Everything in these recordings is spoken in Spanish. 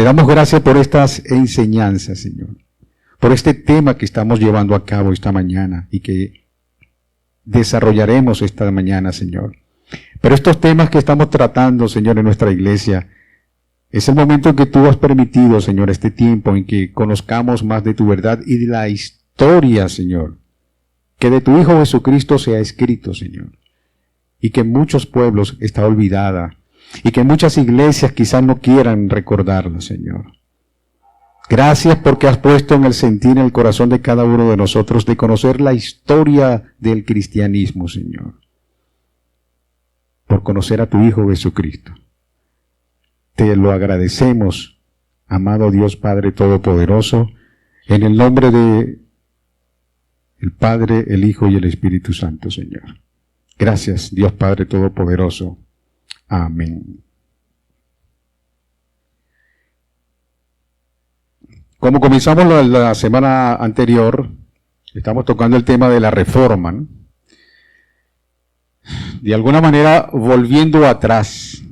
Te damos gracias por estas enseñanzas, Señor, por este tema que estamos llevando a cabo esta mañana y que desarrollaremos esta mañana, Señor. Pero estos temas que estamos tratando, Señor, en nuestra iglesia, es el momento en que tú has permitido, Señor, este tiempo en que conozcamos más de tu verdad y de la historia, Señor, que de tu Hijo Jesucristo se ha escrito, Señor, y que en muchos pueblos está olvidada, y que muchas iglesias quizás no quieran recordarla, Señor. Gracias porque has puesto en el sentir, en el corazón de cada uno de nosotros, de conocer la historia del cristianismo, Señor, por conocer a tu Hijo Jesucristo. Te lo agradecemos, amado Dios Padre Todopoderoso, en el nombre de el Padre, el Hijo y el Espíritu Santo, Señor. Gracias, Dios Padre Todopoderoso. Amén. Como comenzamos la semana anterior, estamos tocando el tema de la reforma, ¿no? De alguna manera volviendo atrás,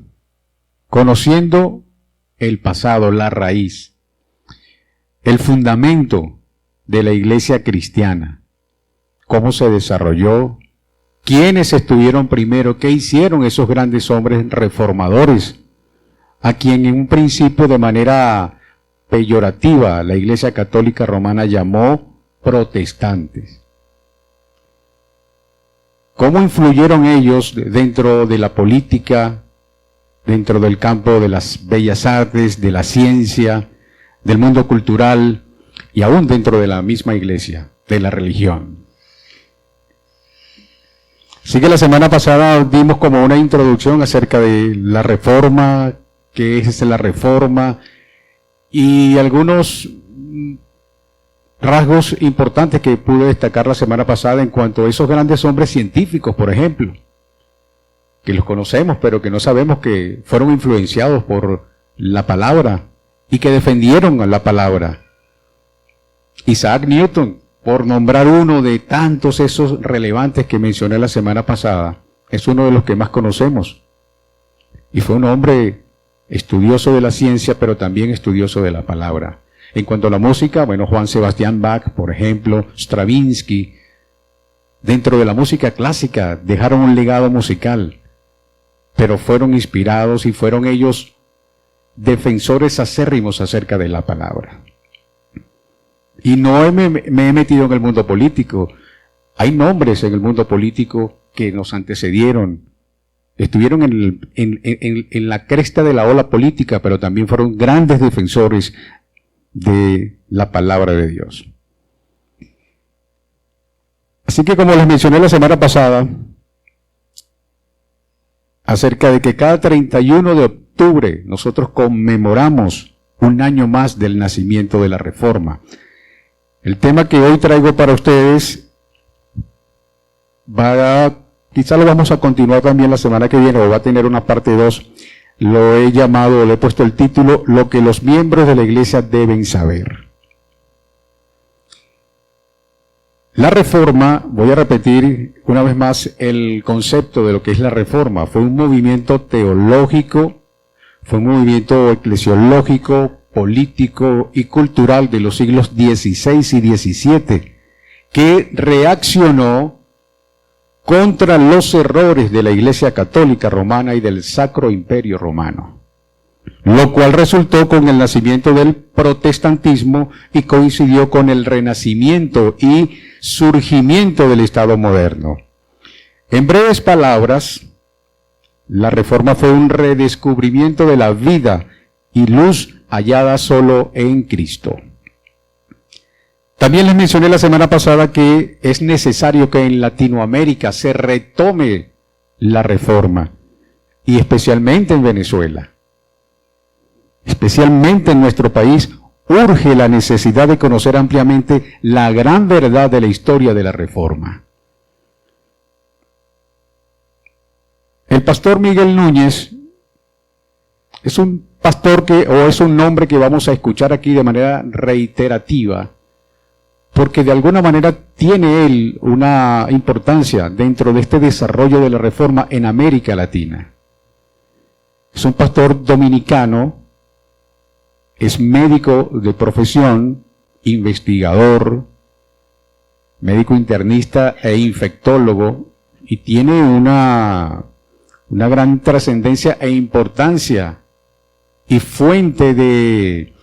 conociendo el pasado, la raíz, el fundamento de la iglesia cristiana, cómo se desarrolló, quiénes estuvieron primero, qué hicieron esos grandes hombres reformadores, a quien en un principio de manera peyorativa la Iglesia Católica Romana llamó protestantes. ¿Cómo influyeron ellos dentro de la política, dentro del campo de las bellas artes, de la ciencia, del mundo cultural y aún dentro de la misma iglesia, de la religión? Así que la semana pasada dimos como una introducción acerca de la reforma, qué es la reforma y algunos rasgos importantes que pude destacar la semana pasada en cuanto a esos grandes hombres científicos, por ejemplo, que los conocemos pero que no sabemos que fueron influenciados por la palabra y que defendieron a la palabra. Isaac Newton, por nombrar uno de tantos esos relevantes que mencioné la semana pasada, es uno de los que más conocemos. Y fue un hombre estudioso de la ciencia, pero también estudioso de la palabra. En cuanto a la música, bueno, Juan Sebastián Bach, por ejemplo, Stravinsky, dentro de la música clásica dejaron un legado musical, pero fueron inspirados y fueron ellos defensores acérrimos acerca de la palabra. Y no me he metido en el mundo político. Hay nombres en el mundo político que nos antecedieron. Estuvieron en la cresta de la ola política, pero también fueron grandes defensores de la palabra de Dios. Así que como les mencioné la semana pasada, acerca de que cada 31 de octubre nosotros conmemoramos un año más del nacimiento de la Reforma. El tema que hoy traigo para ustedes quizá lo vamos a continuar también la semana que viene, o va a tener una parte 2. Lo he llamado, le he puesto el título, Lo que los miembros de la iglesia deben saber. La Reforma, voy a repetir una vez más el concepto de lo que es la Reforma, fue un movimiento teológico, fue un movimiento eclesiológico, político y cultural de los siglos XVI y XVII, que reaccionó contra los errores de la Iglesia Católica Romana y del Sacro Imperio Romano, lo cual resultó con el nacimiento del protestantismo y coincidió con el renacimiento y surgimiento del Estado moderno. En breves palabras, la Reforma fue un redescubrimiento de la vida y luz hallada solo en Cristo. También les mencioné la semana pasada que es necesario que en Latinoamérica se retome la Reforma, y especialmente en Venezuela. Especialmente en nuestro país, urge la necesidad de conocer ampliamente la gran verdad de la historia de la Reforma. El pastor Miguel Núñez es un pastor es un nombre que vamos a escuchar aquí de manera reiterativa, porque de alguna manera tiene él una importancia dentro de este desarrollo de la Reforma en América Latina. Es un pastor dominicano, es médico de profesión, investigador, médico internista e infectólogo, y tiene una gran trascendencia e importancia y fuente de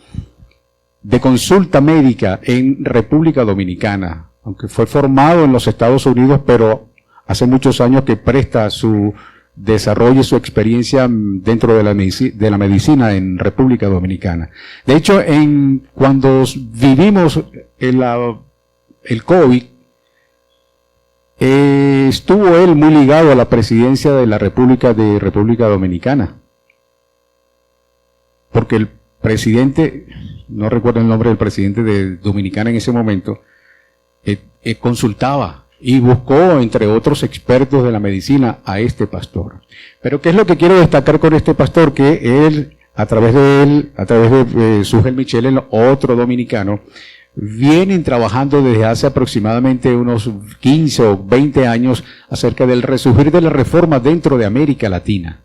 consulta médica en República Dominicana, aunque fue formado en los Estados Unidos, pero hace muchos años que presta su desarrollo y su experiencia dentro de la medicina en República Dominicana. De hecho, cuando vivimos el COVID, estuvo él muy ligado a la presidencia de la República Dominicana, porque el presidente, no recuerdo el nombre del presidente de Dominicana en ese momento, consultaba y buscó, entre otros expertos de la medicina, a este pastor. Pero ¿qué es lo que quiero destacar con este pastor? Que él, a través de Sugel Michel, otro dominicano, vienen trabajando desde hace aproximadamente unos 15 o 20 años acerca del resurgir de la reforma dentro de América Latina.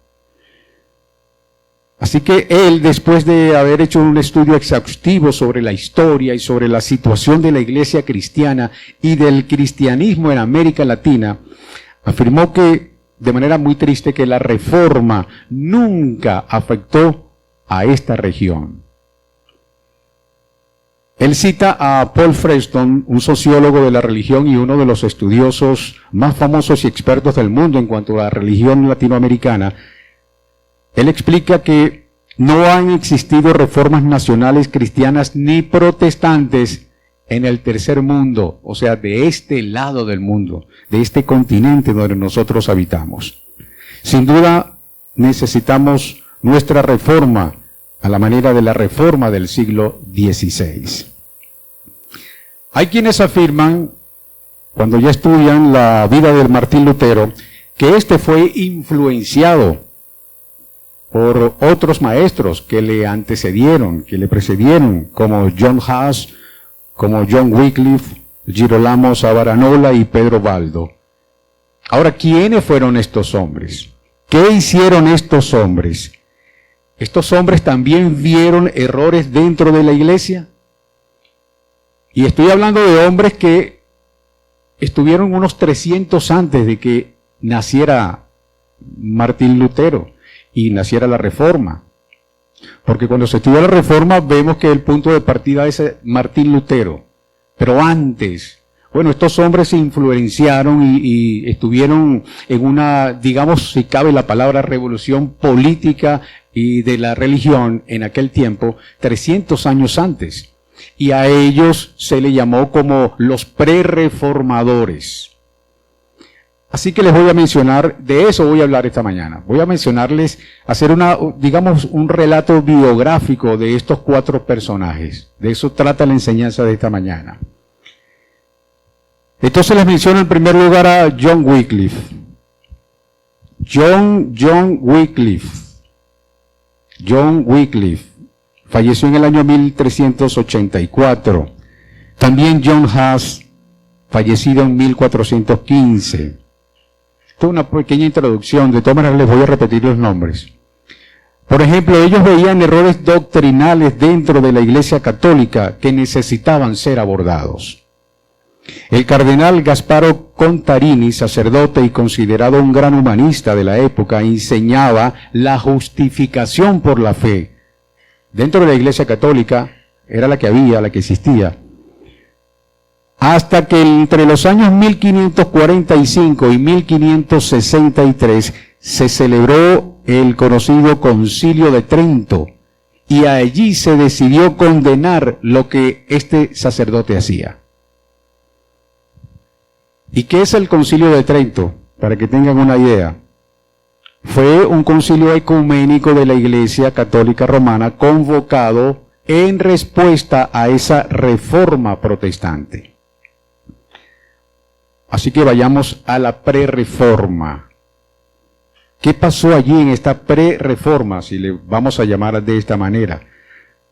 Así que él, después de haber hecho un estudio exhaustivo sobre la historia y sobre la situación de la iglesia cristiana y del cristianismo en América Latina, afirmó que, de manera muy triste, que la reforma nunca afectó a esta región. Él cita a Paul Freston, un sociólogo de la religión y uno de los estudiosos más famosos y expertos del mundo en cuanto a la religión latinoamericana. Él explica que no han existido reformas nacionales cristianas ni protestantes en el tercer mundo, o sea, de este lado del mundo, de este continente donde nosotros habitamos. Sin duda, necesitamos nuestra reforma a la manera de la reforma del siglo XVI. Hay quienes afirman, cuando ya estudian la vida de Martín Lutero, que este fue influenciado por otros maestros que le antecedieron, que le precedieron, como John Huss, como John Wycliffe, Girolamo Savonarola y Pedro Baldo. Ahora, ¿quiénes fueron estos hombres? ¿Qué hicieron estos hombres? ¿Estos hombres también vieron errores dentro de la iglesia? Y estoy hablando de hombres que estuvieron unos 300 antes de que naciera Martín Lutero y naciera la Reforma. Porque cuando se estudia la Reforma vemos que el punto de partida es Martín Lutero. Pero antes, bueno, estos hombres se influenciaron y estuvieron en una, digamos, si cabe la palabra, revolución política y de la religión en aquel tiempo, 300 años antes. Y a ellos se le llamó como los prerreformadores. Así que les voy a mencionar, de eso voy a hablar esta mañana. Voy a mencionarles, hacer un relato biográfico de estos 4 personajes. De eso trata la enseñanza de esta mañana. Entonces les menciono en primer lugar a John Wycliffe. John Wycliffe falleció en el año 1384. También John Huss, fallecido en 1415. Esto es una pequeña introducción, de todas maneras les voy a repetir los nombres. Por ejemplo, ellos veían errores doctrinales dentro de la Iglesia Católica que necesitaban ser abordados. El cardenal Gasparo Contarini, sacerdote y considerado un gran humanista de la época, enseñaba la justificación por la fe. Dentro de la Iglesia Católica era la que había, la que existía. Hasta que entre los años 1545 y 1563 se celebró el conocido Concilio de Trento y allí se decidió condenar lo que este sacerdote hacía. ¿Y qué es el Concilio de Trento? Para que tengan una idea. Fue un concilio ecuménico de la Iglesia Católica Romana convocado en respuesta a esa reforma protestante. Así que vayamos a la prerreforma. ¿Qué pasó allí en esta prerreforma, si le vamos a llamar de esta manera?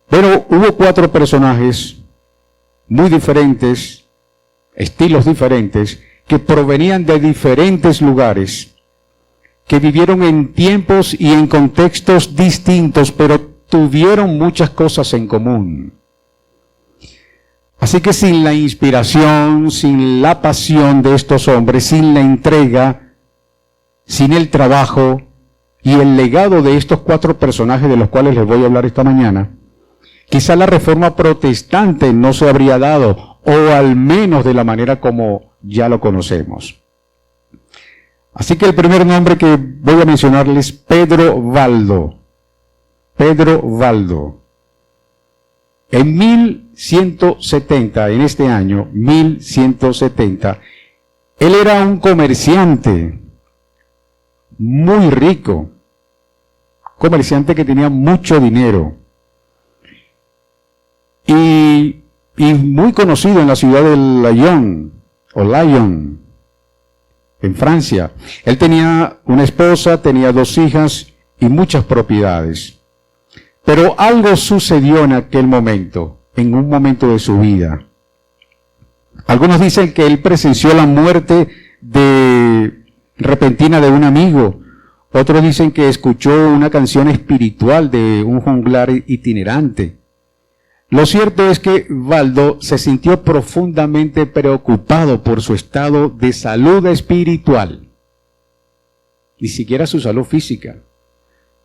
Pero hubo 4 personajes muy diferentes, estilos diferentes, que provenían de diferentes lugares, que vivieron en tiempos y en contextos distintos, pero tuvieron muchas cosas en común. Así que sin la inspiración, sin la pasión de estos hombres, sin la entrega, sin el trabajo y el legado de estos 4 personajes de los cuales les voy a hablar esta mañana, quizá la reforma protestante no se habría dado, o al menos de la manera como ya lo conocemos. Así que el primer nombre que voy a mencionarles es Pedro Valdo. Pedro Valdo. En 1170, en este año, 1170, él era un comerciante muy rico, comerciante que tenía mucho dinero y muy conocido en la ciudad de Lyon, en Francia. Él tenía una esposa, tenía 2 hijas y muchas propiedades. Pero algo sucedió en aquel momento, en un momento de su vida. Algunos dicen que él presenció la muerte repentina de un amigo. Otros dicen que escuchó una canción espiritual de un juglar itinerante. Lo cierto es que Valdo se sintió profundamente preocupado por su estado de salud espiritual, ni siquiera su salud física,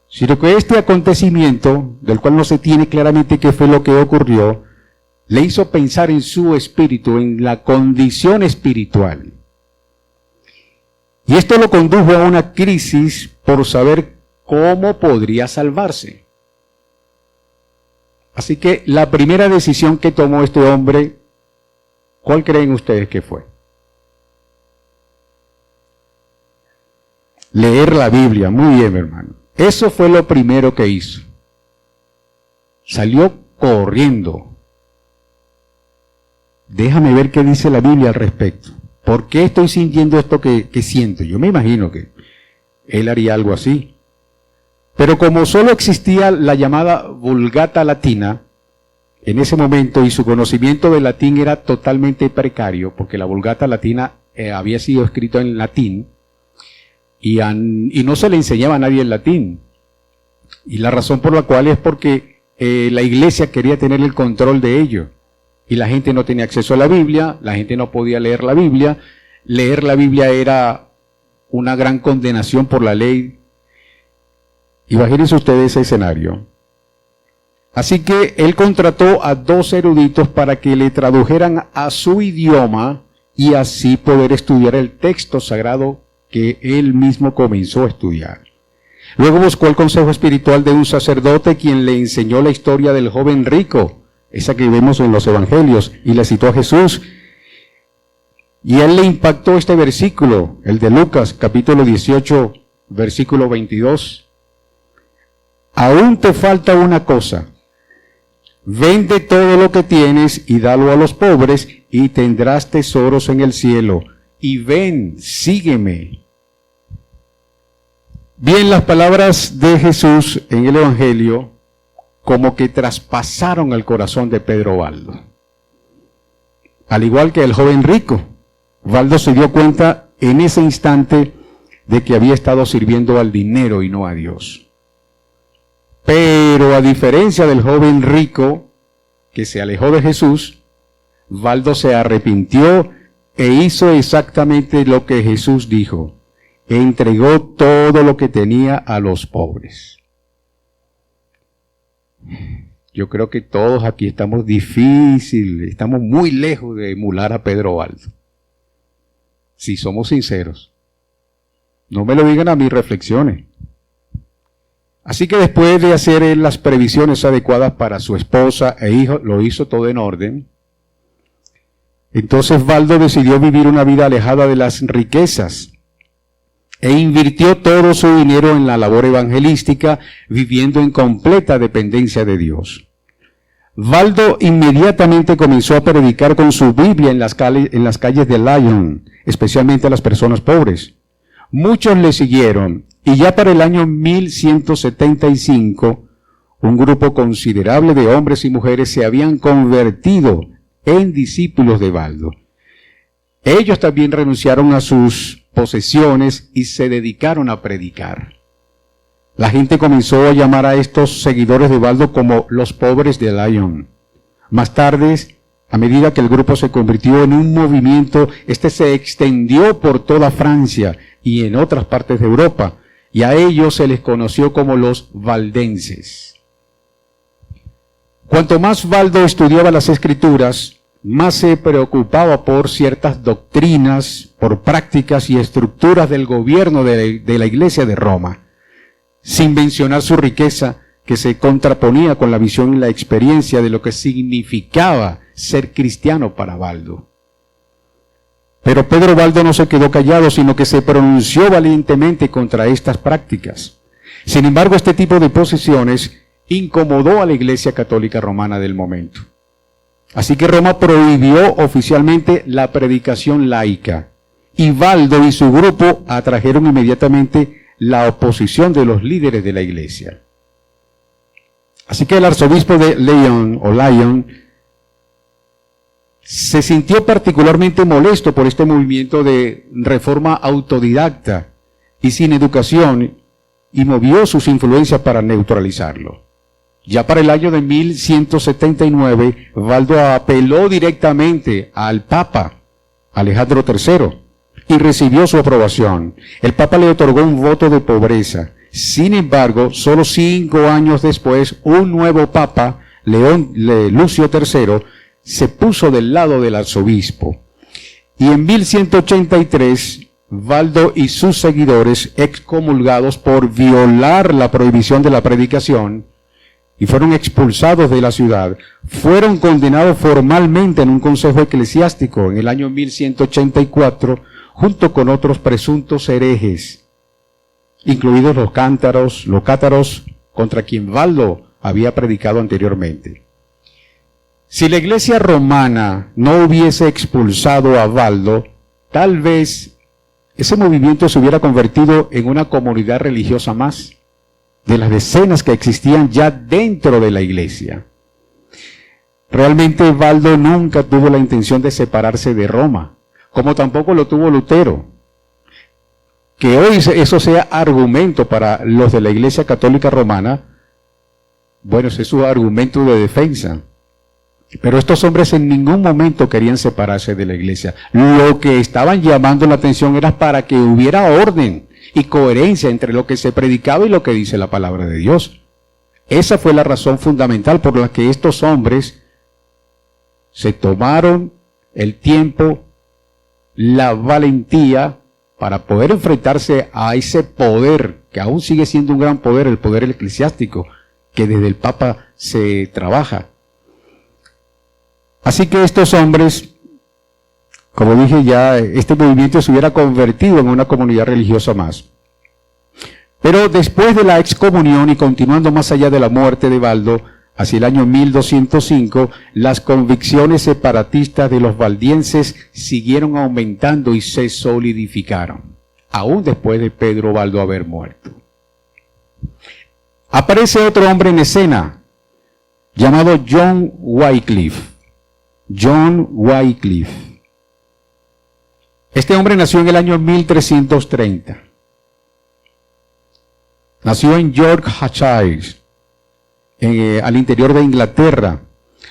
sino que este acontecimiento, del cual no se tiene claramente qué fue lo que ocurrió, le hizo pensar en su espíritu, en la condición espiritual. Y esto lo condujo a una crisis por saber cómo podría salvarse. Así que la primera decisión que tomó este hombre, ¿cuál creen ustedes que fue? Leer la Biblia. Muy bien, hermano. Eso fue lo primero que hizo. Salió corriendo. Déjame ver qué dice la Biblia al respecto. ¿Por qué estoy sintiendo esto que siento? Yo me imagino que él haría algo así. Pero como solo existía la llamada Vulgata Latina en ese momento y su conocimiento del latín era totalmente precario, porque la Vulgata Latina había sido escrita en latín y no se le enseñaba a nadie el latín. Y la razón por la cual es porque la iglesia quería tener el control de ello. Y la gente no tenía acceso a la Biblia, la gente no podía leer la Biblia. Leer la Biblia era una gran condenación por la ley. Imagínense ustedes ese escenario. Así que él contrató a 2 eruditos para que le tradujeran a su idioma y así poder estudiar el texto sagrado que él mismo comenzó a estudiar. Luego buscó el consejo espiritual de un sacerdote quien le enseñó la historia del joven rico, esa que vemos en los evangelios, y le citó a Jesús. Y él le impactó este versículo, el de Lucas, capítulo 18, versículo 22. Aún te falta una cosa. Vende todo lo que tienes y dalo a los pobres y tendrás tesoros en el cielo. Y ven, sígueme. Bien, las palabras de Jesús en el Evangelio como que traspasaron el corazón de Pedro Valdo. Al igual que el joven rico, Valdo se dio cuenta en ese instante de que había estado sirviendo al dinero y no a Dios. Pero a diferencia del joven rico que se alejó de Jesús, Valdo se arrepintió e hizo exactamente lo que Jesús dijo. Entregó todo lo que tenía a los pobres. Yo creo que todos aquí estamos estamos muy lejos de emular a Pedro Valdo. Si somos sinceros. No me lo digan a mí, reflexiones. Así que después de hacer las previsiones adecuadas para su esposa e hijo, lo hizo todo en orden. Entonces Valdo decidió vivir una vida alejada de las riquezas e invirtió todo su dinero en la labor evangelística, viviendo en completa dependencia de Dios. Valdo inmediatamente comenzó a predicar con su Biblia en las calles de Lyon, especialmente a las personas pobres. Muchos le siguieron y ya para el año 1175, un grupo considerable de hombres y mujeres se habían convertido en discípulos de Valdo. Ellos también renunciaron a sus posesiones y se dedicaron a predicar. La gente comenzó a llamar a estos seguidores de Baldo como los pobres de Lyon. Más tarde, a medida que el grupo se convirtió en un movimiento, este se extendió por toda Francia y en otras partes de Europa, y a ellos se les conoció como los valdenses. Cuanto más Baldo estudiaba las Escrituras, más se preocupaba por ciertas doctrinas, por prácticas y estructuras del gobierno de la Iglesia de Roma, sin mencionar su riqueza, que se contraponía con la visión y la experiencia de lo que significaba ser cristiano para Baldo. Pero Pedro Baldo no se quedó callado, sino que se pronunció valientemente contra estas prácticas. Sin embargo, este tipo de posiciones incomodó a la Iglesia Católica Romana del momento. Así que Roma prohibió oficialmente la predicación laica, y Baldo y su grupo atrajeron inmediatamente la oposición de los líderes de la Iglesia. Así que el arzobispo de Lyon se sintió particularmente molesto por este movimiento de reforma autodidacta y sin educación, y movió sus influencias para neutralizarlo. Ya para el año de 1179, Baldo apeló directamente al Papa Alejandro III y recibió su aprobación. El Papa le otorgó un voto de pobreza. Sin embargo, solo 5 años después, un nuevo Papa, Lucio III, se puso del lado del arzobispo. Y en 1183, Baldo y sus seguidores, excomulgados por violar la prohibición de la predicación, y fueron expulsados de la ciudad, fueron condenados formalmente en un consejo eclesiástico en el año 1184, junto con otros presuntos herejes, incluidos los cátaros, contra quien Baldo había predicado anteriormente. Si la Iglesia romana no hubiese expulsado a Baldo, tal vez ese movimiento se hubiera convertido en una comunidad religiosa más, de las decenas que existían ya dentro de la Iglesia. Realmente Baldo nunca tuvo la intención de separarse de Roma, como tampoco lo tuvo Lutero. Que hoy eso sea argumento para los de la Iglesia Católica Romana, bueno, ese es su argumento de defensa. Pero estos hombres en ningún momento querían separarse de la Iglesia. Lo que estaban llamando la atención era para que hubiera orden y coherencia entre lo que se predicaba y lo que dice la palabra de Dios. Esa fue la razón fundamental por la que estos hombres se tomaron el tiempo, la valentía para poder enfrentarse a ese poder, que aún sigue siendo un gran poder, el poder eclesiástico, que desde el Papa se trabaja. Así que estos hombres, como dije ya, este movimiento se hubiera convertido en una comunidad religiosa más. Pero después de la excomunión y continuando más allá de la muerte de Baldo, hacia el año 1205, las convicciones separatistas de los valdienses siguieron aumentando y se solidificaron, aún después de Pedro Baldo haber muerto. Aparece otro hombre en escena, llamado John Wycliffe. John Wycliffe. Este hombre nació en el año 1330. Nació en Yorkshire, al interior de Inglaterra,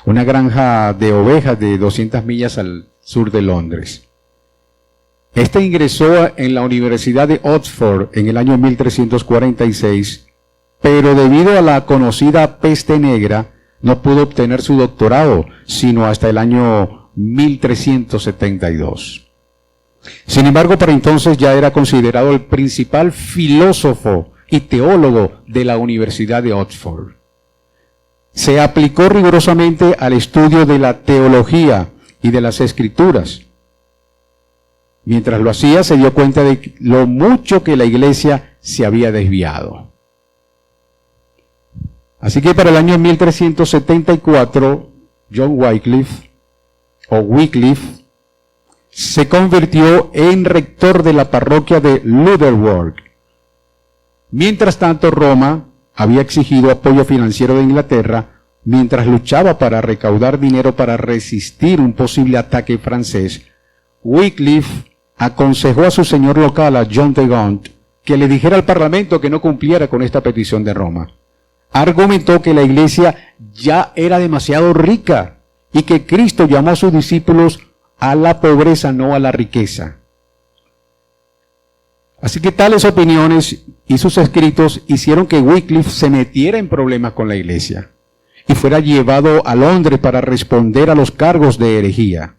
una granja de ovejas de 200 millas al sur de Londres. Este ingresó en la Universidad de Oxford en el año 1346, pero debido a la conocida peste negra, no pudo obtener su doctorado, sino hasta el año 1372. Sin embargo, para entonces ya era considerado el principal filósofo y teólogo de la Universidad de Oxford. Se aplicó rigurosamente al estudio de la teología y de las Escrituras. Mientras lo hacía, se dio cuenta de lo mucho que la Iglesia se había desviado. Así que para el año 1374, John Wycliffe, se convirtió en rector de la parroquia de Lutherworth. Mientras tanto, Roma había exigido apoyo financiero de Inglaterra mientras luchaba para recaudar dinero para resistir un posible ataque francés. Wycliffe aconsejó a su señor local, a John de Gaunt, que le dijera al Parlamento que no cumpliera con esta petición de Roma. Argumentó que la iglesia ya era demasiado rica y que Cristo llamó a sus discípulos a la pobreza, no a la riqueza. Así que tales opiniones y sus escritos hicieron que Wycliffe se metiera en problemas con la iglesia y fuera llevado a Londres para responder a los cargos de herejía.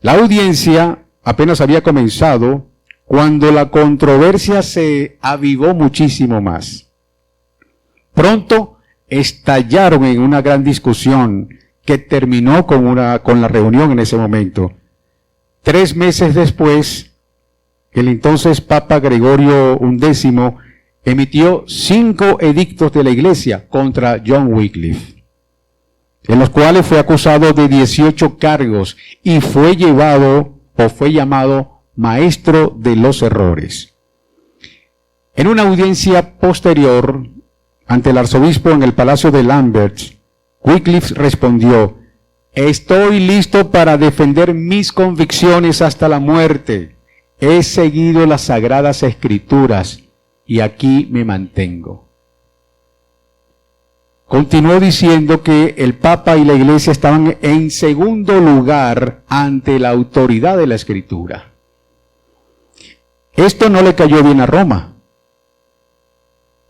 La audiencia apenas había comenzado cuando la controversia se avivó muchísimo más. Pronto estallaron en una gran discusión que terminó con la reunión en ese momento. 3 meses después, el entonces Papa Gregorio XI emitió 5 edictos de la iglesia contra John Wycliffe, en los cuales fue acusado de 18 cargos y fue llamado maestro de los errores. En una audiencia posterior ante el arzobispo en el Palacio de Lambeth, Wycliffe respondió: estoy listo para defender mis convicciones hasta la muerte. He seguido las sagradas escrituras y aquí me mantengo. Continuó diciendo que el Papa y la Iglesia estaban en segundo lugar ante la autoridad de la Escritura. Esto no le cayó bien a Roma,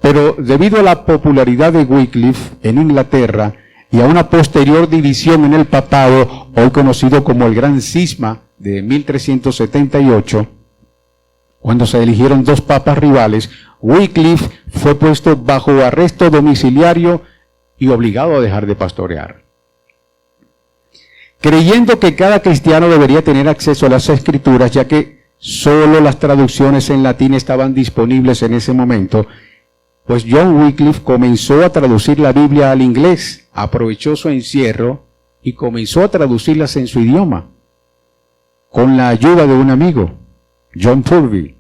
pero debido a la popularidad de Wycliffe en Inglaterra y a una posterior división en el papado, hoy conocido como el Gran Cisma de 1378, cuando se eligieron 2 papas rivales, Wycliffe fue puesto bajo arresto domiciliario y obligado a dejar de pastorear. Creyendo que cada cristiano debería tener acceso a las Escrituras, ya que solo las traducciones en latín estaban disponibles en ese momento, pues John Wycliffe comenzó a traducir la Biblia al inglés, aprovechó su encierro y comenzó a traducirlas en su idioma, con la ayuda de un amigo, John Purvey.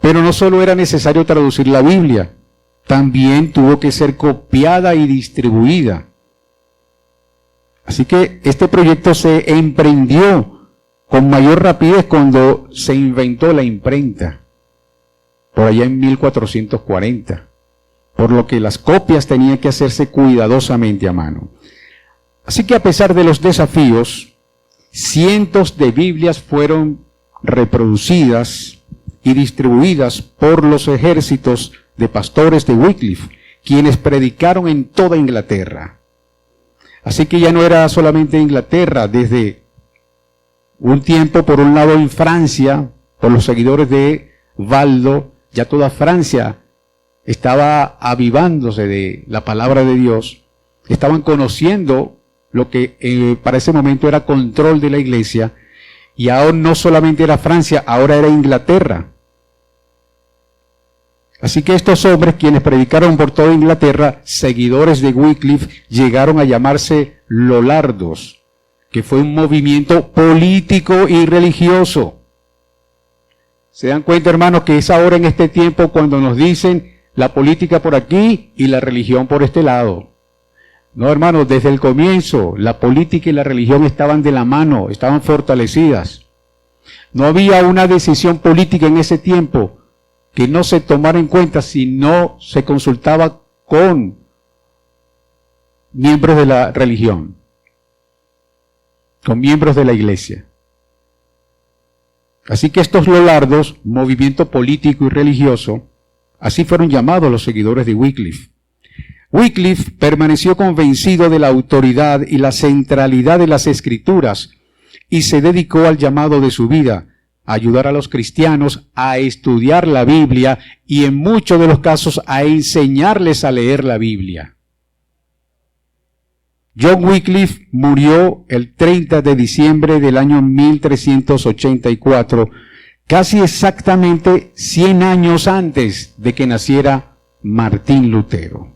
Pero no solo era necesario traducir la Biblia, también tuvo que ser copiada y distribuida. Así que este proyecto se emprendió con mayor rapidez cuando se inventó la imprenta, por allá en 1440, por lo que las copias tenían que hacerse cuidadosamente a mano. Así que a pesar de los desafíos, cientos de Biblias fueron reproducidas y distribuidas por los ejércitos de pastores de Wycliffe, quienes predicaron en toda Inglaterra. Así que ya no era solamente Inglaterra, desde un tiempo por un lado en Francia, por los seguidores de Valdo, ya toda Francia estaba avivándose de la palabra de Dios, estaban conociendo lo que para ese momento era control de la iglesia, y ahora no solamente era Francia, ahora era Inglaterra. Así que estos hombres, quienes predicaron por toda Inglaterra, seguidores de Wycliffe, llegaron a llamarse Lollardos, que fue un movimiento político y religioso. ¿Se dan cuenta, hermanos, que es ahora en este tiempo cuando nos dicen la política por aquí y la religión por este lado? No, hermanos, desde el comienzo la política y la religión estaban de la mano, estaban fortalecidas. No había una decisión política en ese tiempo que no se tomara en cuenta si no se consultaba con miembros de la religión, con miembros de la iglesia. Así que estos Lollardos, movimiento político y religioso, así fueron llamados los seguidores de Wycliffe. Wycliffe permaneció convencido de la autoridad y la centralidad de las Escrituras y se dedicó al llamado de su vida, a ayudar a los cristianos a estudiar la Biblia y en muchos de los casos a enseñarles a leer la Biblia. John Wycliffe murió el 30 de diciembre del año 1384, casi exactamente 100 años antes de que naciera Martín Lutero.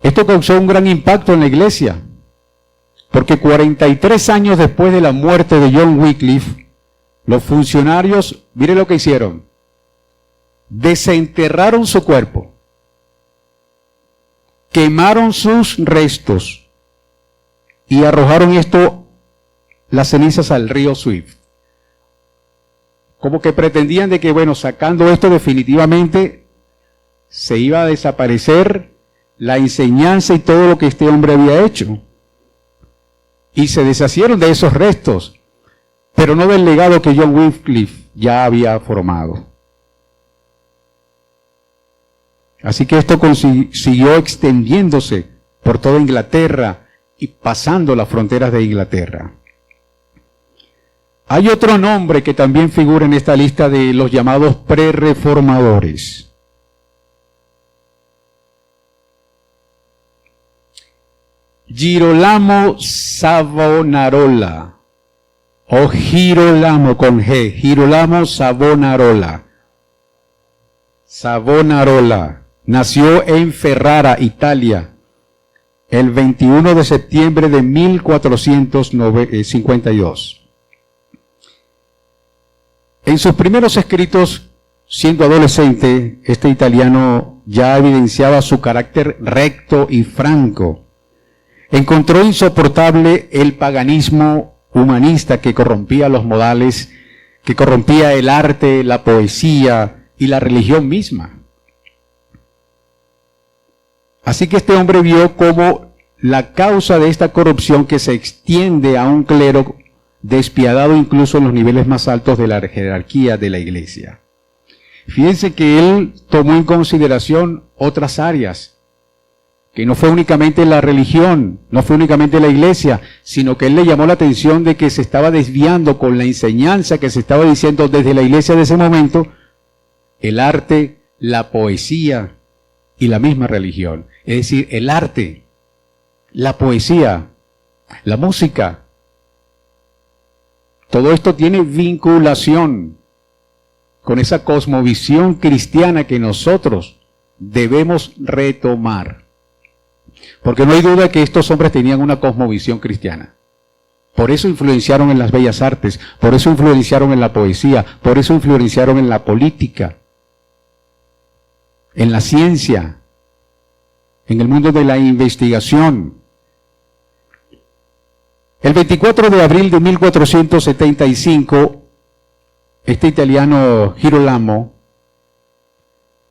Esto causó un gran impacto en la iglesia, porque 43 años después de la muerte de John Wycliffe, los funcionarios, mire lo que hicieron, desenterraron su cuerpo, quemaron sus restos y arrojaron las cenizas al río Swift. como que pretendían de que, bueno, sacando esto definitivamente se iba a desaparecer la enseñanza y todo lo que este hombre había hecho. Y se deshacieron de esos restos, pero no del legado que John Wycliffe ya había formado. Así que esto siguió extendiéndose por toda Inglaterra y pasando las fronteras de Inglaterra. Hay otro nombre que también figura en esta lista de los llamados prerreformadores. Girolamo Savonarola, o Girolamo con G, Girolamo Savonarola. Savonarola nació en Ferrara, Italia, el 21 de septiembre de 1452. En sus primeros escritos, siendo adolescente, este italiano ya evidenciaba su carácter recto y franco. Encontró insoportable el paganismo humanista que corrompía los modales, que corrompía el arte, la poesía y la religión misma. Así que este hombre vio como la causa de esta corrupción que se extiende a un clero despiadado incluso en los niveles más altos de la jerarquía de la iglesia. Fíjense que él tomó en consideración otras áreas, que no fue únicamente la religión, no fue únicamente la iglesia, sino que él le llamó la atención de que se estaba desviando con la enseñanza que se estaba diciendo desde la iglesia de ese momento, el arte, la poesía y la misma religión. Es decir, el arte, la poesía, la música, todo esto tiene vinculación con esa cosmovisión cristiana que nosotros debemos retomar. Porque no hay duda que estos hombres tenían una cosmovisión cristiana. Por eso influenciaron en las bellas artes, por eso influenciaron en la poesía, por eso influenciaron en la política, en la ciencia, en el mundo de la investigación. El 24 de abril de 1475, este italiano Girolamo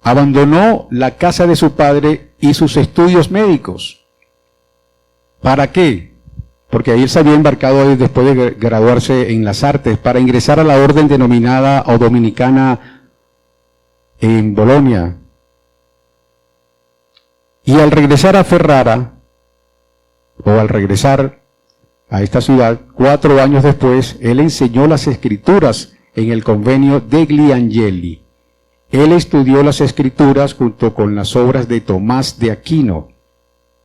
abandonó la casa de su padre y sus estudios médicos. ¿Para qué? Porque ahí él se había embarcado después de graduarse en las artes para ingresar a la orden denominada o dominicana en Bolonia. Y al regresar a Ferrara, o al regresar a esta ciudad, 4 años después, él enseñó las escrituras en el convenio degli Angeli. Él estudió las escrituras junto con las obras de Tomás de Aquino,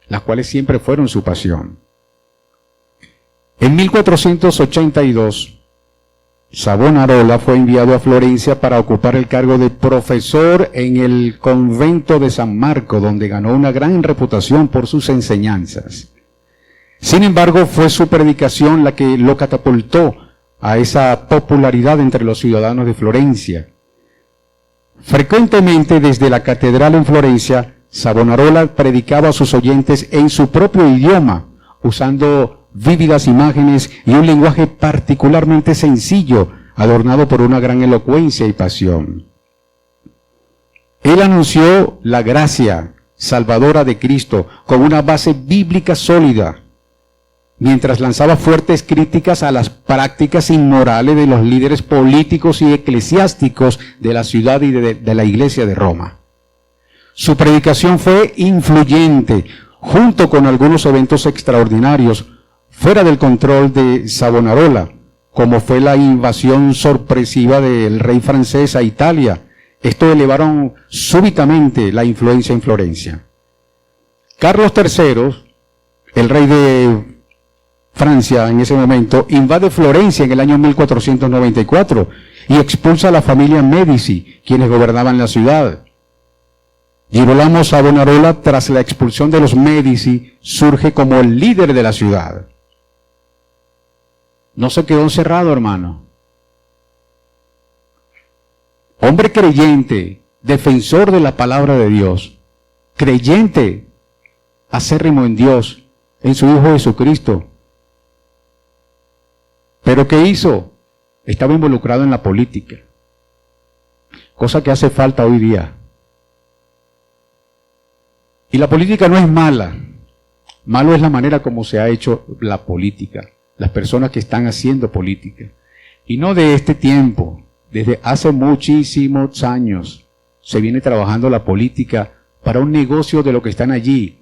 las cuales siempre fueron su pasión. En 1482, Savonarola fue enviado a Florencia para ocupar el cargo de profesor en el convento de San Marco, donde ganó una gran reputación por sus enseñanzas. Sin embargo, fue su predicación la que lo catapultó a esa popularidad entre los ciudadanos de Florencia. Frecuentemente desde la catedral en Florencia, Savonarola predicaba a sus oyentes en su propio idioma, usando vívidas imágenes y un lenguaje particularmente sencillo, adornado por una gran elocuencia y pasión. Él anunció la gracia salvadora de Cristo con una base bíblica sólida, mientras lanzaba fuertes críticas a las prácticas inmorales de los líderes políticos y eclesiásticos de la ciudad y de la iglesia de Roma. Su predicación fue influyente, junto con algunos eventos extraordinarios, fuera del control de Savonarola, como fue la invasión sorpresiva del rey francés a Italia. Esto elevaron súbitamente la influencia en Florencia. Carlos III, el rey de Francia en ese momento, invade Florencia en el año 1494 y expulsa a la familia Medici, quienes gobernaban la ciudad. Girolamo Savonarola, tras la expulsión de los Medici, surge como el líder de la ciudad. No se quedó encerrado, hermano. Hombre creyente, defensor de la palabra de Dios, creyente, acérrimo en Dios, en su Hijo Jesucristo. ¿Pero qué hizo? Estaba involucrado en la política. cosa que hace falta hoy día. Y la política no es mala, malo es la manera como se ha hecho la política, las personas que están haciendo política. Y no de este tiempo, desde hace muchísimos años se viene trabajando la política para un negocio de lo que están allí.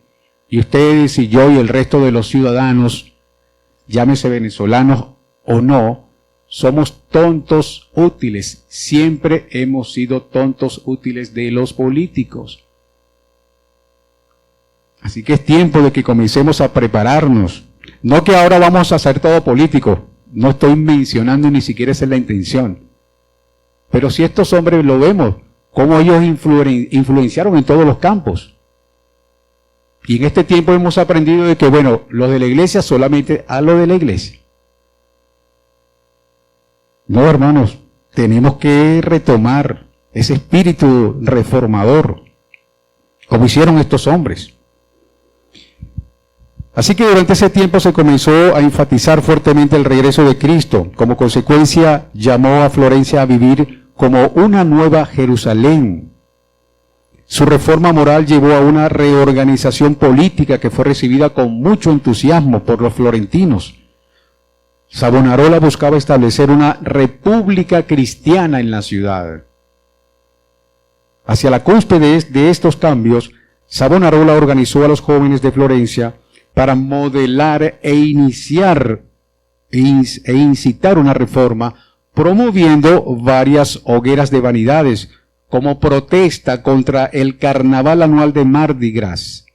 Y ustedes y yo y el resto de los ciudadanos, llámese venezolanos o no, somos tontos útiles. Siempre hemos sido tontos útiles de los políticos. Así que es tiempo de que comencemos a prepararnos. No que ahora vamos a hacer todo político. No estoy mencionando ni siquiera esa es la intención. Pero si estos hombres lo vemos, cómo ellos influenciaron en todos los campos. Y en este tiempo hemos aprendido de que, bueno, los de la iglesia solamente a lo de la iglesia. No, hermanos, tenemos que retomar ese espíritu reformador, como hicieron estos hombres. Así que durante ese tiempo se comenzó a enfatizar fuertemente el regreso de Cristo. Como consecuencia, llamó a Florencia a vivir como una nueva Jerusalén. Su reforma moral llevó a una reorganización política que fue recibida con mucho entusiasmo por los florentinos. Savonarola buscaba establecer una república cristiana en la ciudad. Hacia la cúspide de estos cambios, Savonarola organizó a los jóvenes de Florencia para modelar e incitar una reforma, promoviendo varias hogueras de vanidades como protesta contra el carnaval anual de Mardi Gras.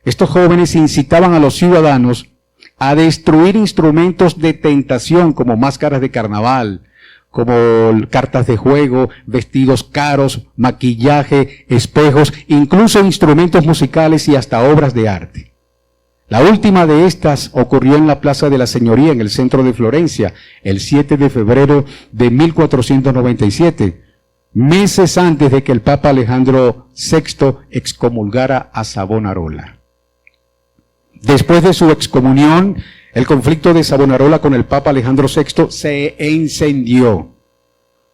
Estos jóvenes incitaban a los ciudadanos a destruir instrumentos de tentación como máscaras de carnaval, como cartas de juego, vestidos caros, maquillaje, espejos, incluso instrumentos musicales y hasta obras de arte. La última de estas ocurrió en la Plaza de la Señoría, en el centro de Florencia, el 7 de febrero de 1497, meses antes de que el Papa Alejandro VI excomulgara a Savonarola. Después de su excomunión, el conflicto de Savonarola con el Papa Alejandro VI se encendió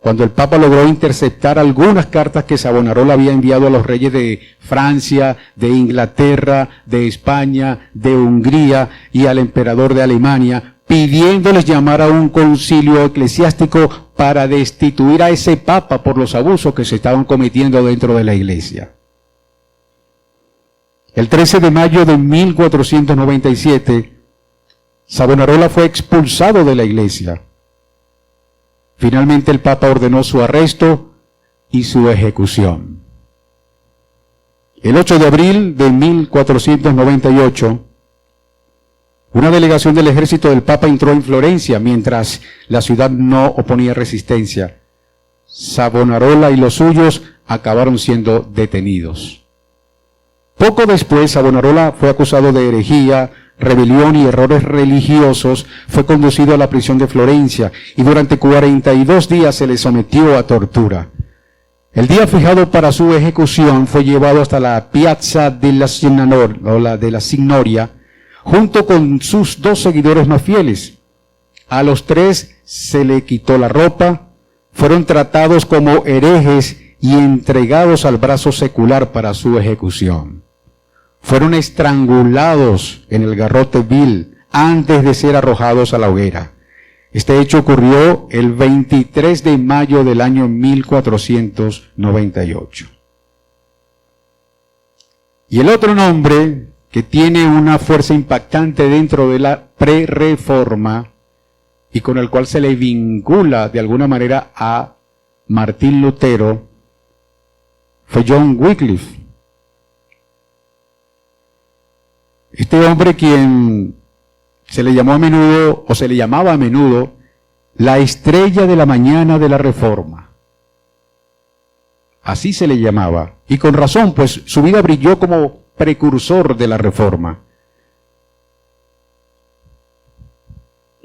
cuando el Papa logró interceptar algunas cartas que Savonarola había enviado a los reyes de Francia, de Inglaterra, de España, de Hungría y al emperador de Alemania, pidiéndoles llamar a un concilio eclesiástico para destituir a ese Papa por los abusos que se estaban cometiendo dentro de la Iglesia. El 13 de mayo de 1497, Savonarola fue expulsado de la Iglesia. Finalmente el Papa ordenó su arresto y su ejecución. El 8 de abril de 1498, una delegación del ejército del Papa entró en Florencia mientras la ciudad no oponía resistencia. Savonarola y los suyos acabaron siendo detenidos. Poco después, Savonarola fue acusado de herejía, rebelión y errores religiosos, fue conducido a la prisión de Florencia y durante 42 días se le sometió a tortura. El día fijado para su ejecución fue llevado hasta la Piazza della Signoria, junto con sus dos seguidores más fieles. A los tres se le quitó la ropa, fueron tratados como herejes y entregados al brazo secular para su ejecución. Fueron estrangulados en el garrote vil antes de ser arrojados a la hoguera. Este hecho ocurrió el 23 de mayo del año 1498. Y el otro nombre que tiene una fuerza impactante dentro de la prerreforma y con el cual se le vincula de alguna manera a Martín Lutero fue John Wycliffe. Este hombre, quien se le llamó a menudo, o se le llamaba a menudo, la estrella de la mañana de la Reforma. Así se le llamaba. Y con razón, pues su vida brilló como precursor de la Reforma.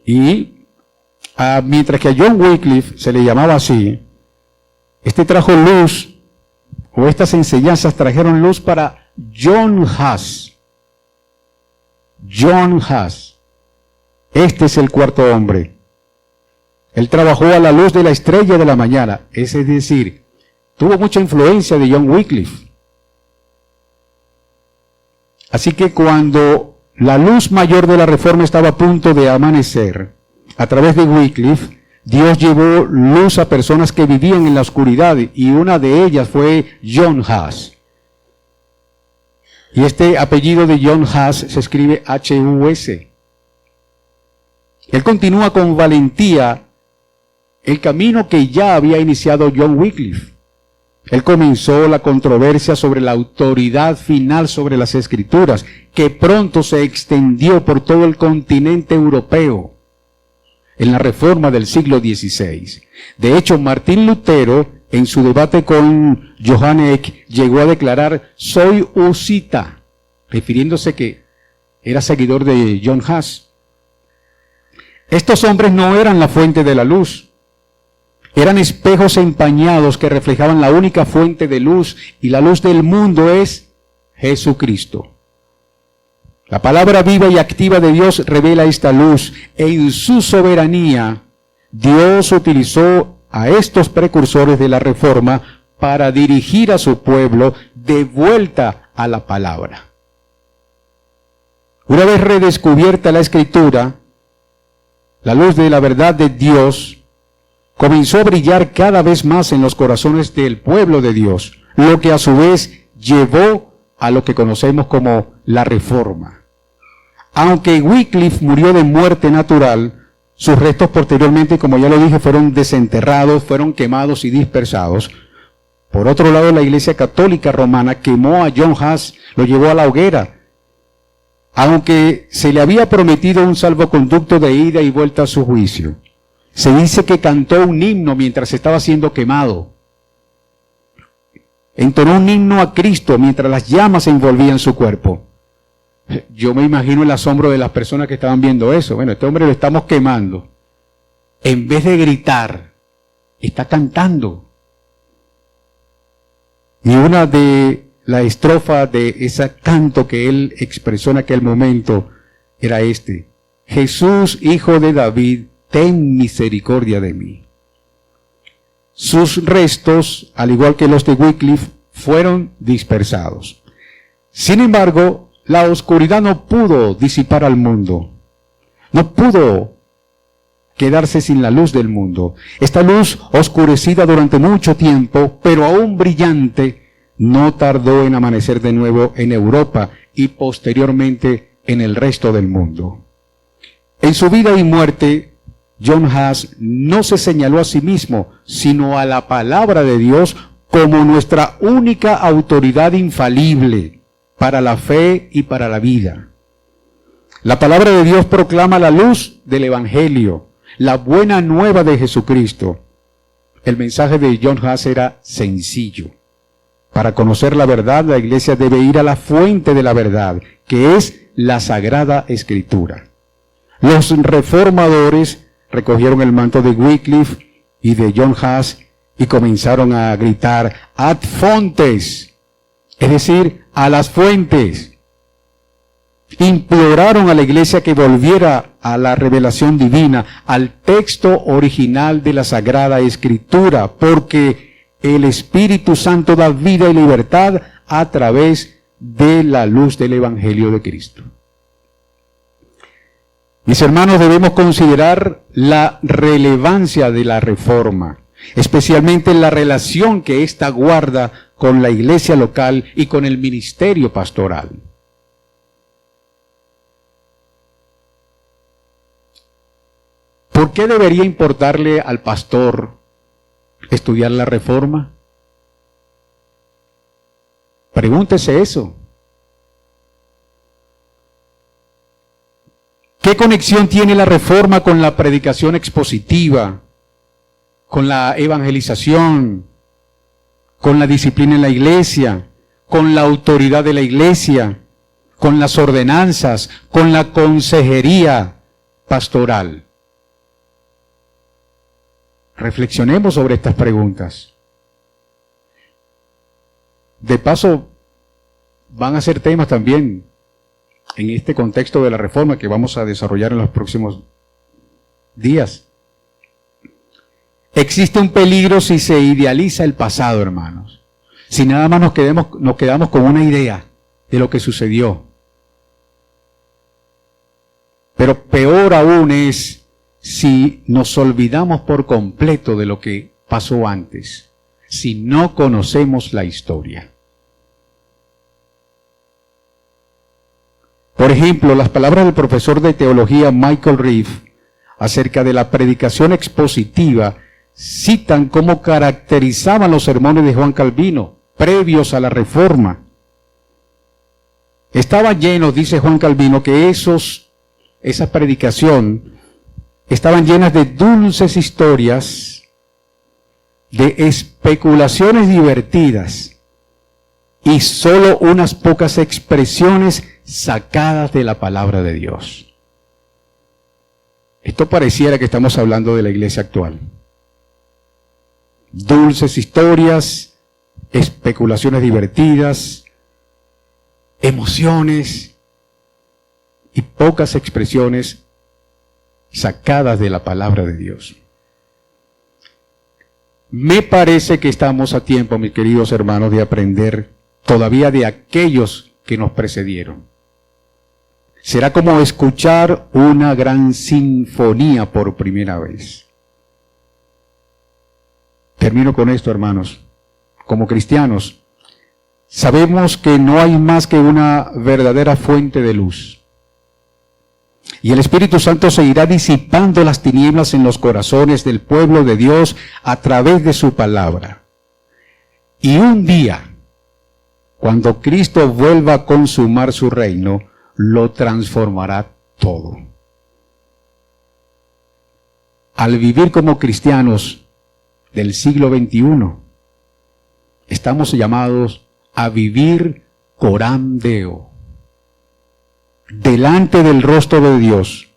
Y mientras que a John Wycliffe se le llamaba así, este trajo luz, o estas enseñanzas trajeron luz para John Huss. John Huss. Este es el cuarto hombre. Él trabajó a la luz de la estrella de la mañana, es decir, tuvo mucha influencia de John Wycliffe. Así que cuando la luz mayor de la Reforma estaba a punto de amanecer, a través de Wycliffe, Dios llevó luz a personas que vivían en la oscuridad, y una de ellas fue John Huss. Y este apellido de John Huss se escribe H-U-S. Él continúa con valentía el camino que ya había iniciado John Wycliffe. Él comenzó la controversia sobre la autoridad final sobre las Escrituras, que pronto se extendió por todo el continente europeo en la Reforma del siglo XVI. De hecho, Martín Lutero, en su debate con Johann Eck, llegó a declarar: soy husita, refiriéndose que era seguidor de John Huss. Estos hombres no eran la fuente de la luz. Eran espejos empañados que reflejaban la única fuente de luz, y la luz del mundo es Jesucristo. La palabra viva y activa de Dios revela esta luz. En su soberanía, Dios utilizó a estos precursores de la Reforma para dirigir a su pueblo de vuelta a la palabra. Una vez redescubierta la Escritura, la luz de la verdad de Dios comenzó a brillar cada vez más en los corazones del pueblo de Dios, lo que a su vez llevó a lo que conocemos como la Reforma. Aunque Wycliffe murió de muerte natural, sus restos posteriormente, como ya lo dije, fueron desenterrados, fueron quemados y dispersados. Por otro lado, la Iglesia Católica Romana quemó a John Huss, lo llevó a la hoguera, aunque se le había prometido un salvoconducto de ida y vuelta a su juicio. Se dice que cantó un himno mientras estaba siendo quemado. Entonó un himno a Cristo mientras las llamas envolvían su cuerpo. Yo me imagino el asombro de las personas que estaban viendo eso. Bueno, este hombre lo estamos quemando. En vez de gritar, está cantando. Y una de la estrofa de ese canto que él expresó en aquel momento era este: Jesús, hijo de David, ten misericordia de mí. Sus restos, al igual que los de Wycliffe, fueron dispersados. Sin embargo, la oscuridad no pudo disipar al mundo. No pudo quedarse sin la luz del mundo. Esta luz, oscurecida durante mucho tiempo, pero aún brillante, no tardó en amanecer de nuevo en Europa y posteriormente en el resto del mundo. En su vida y muerte, John Huss no se señaló a sí mismo, sino a la palabra de Dios como nuestra única autoridad infalible para la fe y para la vida. La palabra de Dios proclama la luz del Evangelio, la buena nueva de Jesucristo. El mensaje de John Huss era sencillo. Para conocer la verdad, la iglesia debe ir a la fuente de la verdad, que es la Sagrada Escritura. Los reformadores recogieron el manto de Wycliffe y de John Huss y comenzaron a gritar ad fontes, es decir, a las fuentes. Imploraron a la iglesia que volviera a la revelación divina, al texto original de la Sagrada Escritura, porque el Espíritu Santo da vida y libertad a través de la luz del Evangelio de Cristo. Mis hermanos, debemos considerar la relevancia de la Reforma, especialmente la relación que ésta guarda con la iglesia local y con el ministerio pastoral. ¿Por qué debería importarle al pastor estudiar la Reforma? Pregúntese eso. ¿Qué conexión tiene la Reforma con la predicación expositiva, con la evangelización, con la disciplina en la iglesia, con la autoridad de la iglesia, con las ordenanzas, con la consejería pastoral? Reflexionemos sobre estas preguntas. De paso, van a ser temas también en este contexto de la Reforma que vamos a desarrollar en los próximos días. Existe un peligro si se idealiza el pasado, hermanos. Si nada más nos quedamos con una idea de lo que sucedió. Pero peor aún es si nos olvidamos por completo de lo que pasó antes, si no conocemos la historia. Por ejemplo, las palabras del profesor de teología Michael Reeve acerca de la predicación expositiva citan cómo caracterizaban los sermones de Juan Calvino previos a la Reforma. Estaban llenos, dice Juan Calvino, que esa predicación estaban llenas de dulces historias, de especulaciones divertidas y solo unas pocas expresiones sacadas de la palabra de Dios. Esto pareciera que estamos hablando de la iglesia actual. Dulces historias, especulaciones divertidas, emociones y pocas expresiones sacadas de la palabra de Dios. Me parece que estamos a tiempo, mis queridos hermanos, de aprender todavía de aquellos que nos precedieron. Será como escuchar una gran sinfonía por primera vez. Termino con esto, hermanos. Como cristianos, sabemos que no hay más que una verdadera fuente de luz. Y el Espíritu Santo seguirá disipando las tinieblas en los corazones del pueblo de Dios a través de su palabra. Y un día, cuando Cristo vuelva a consumar su reino, lo transformará todo. Al vivir como cristianos del siglo XXI, estamos llamados a vivir coram Deo, delante del rostro de Dios,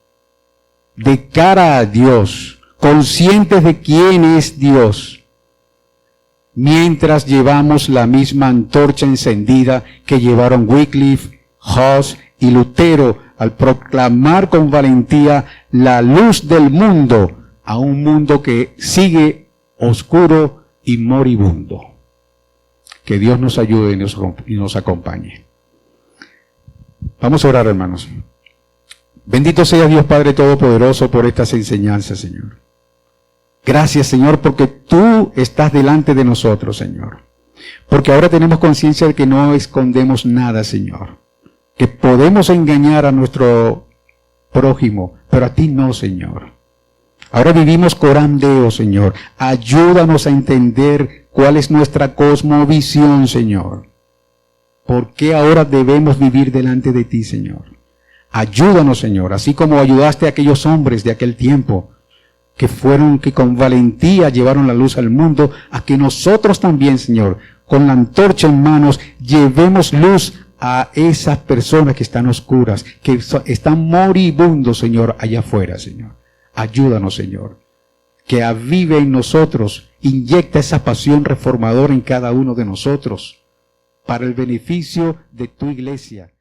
de cara a Dios, conscientes de quién es Dios, mientras llevamos la misma antorcha encendida que llevaron Wycliffe, Hus y Lutero al proclamar con valentía la luz del mundo a un mundo que sigue oscuro y moribundo. Que Dios nos ayude y nos acompañe. Vamos a orar, hermanos. Bendito sea Dios Padre Todopoderoso por estas enseñanzas, Señor. Gracias, Señor, porque tú estás delante de nosotros, Señor. Porque ahora tenemos conciencia de que no escondemos nada, Señor. Que podemos engañar a nuestro prójimo, pero a ti no, Señor. Ahora vivimos coram Deo, Señor. Ayúdanos a entender cuál es nuestra cosmovisión, Señor. ¿Por qué ahora debemos vivir delante de ti, Señor? Ayúdanos, Señor, así como ayudaste a aquellos hombres de aquel tiempo que con valentía llevaron la luz al mundo, a que nosotros también, Señor, con la antorcha en manos, llevemos luz a esas personas que están oscuras, que están moribundos, Señor, allá afuera, Señor. Ayúdanos, Señor, que avive en nosotros, inyecta esa pasión reformadora en cada uno de nosotros, para el beneficio de tu iglesia.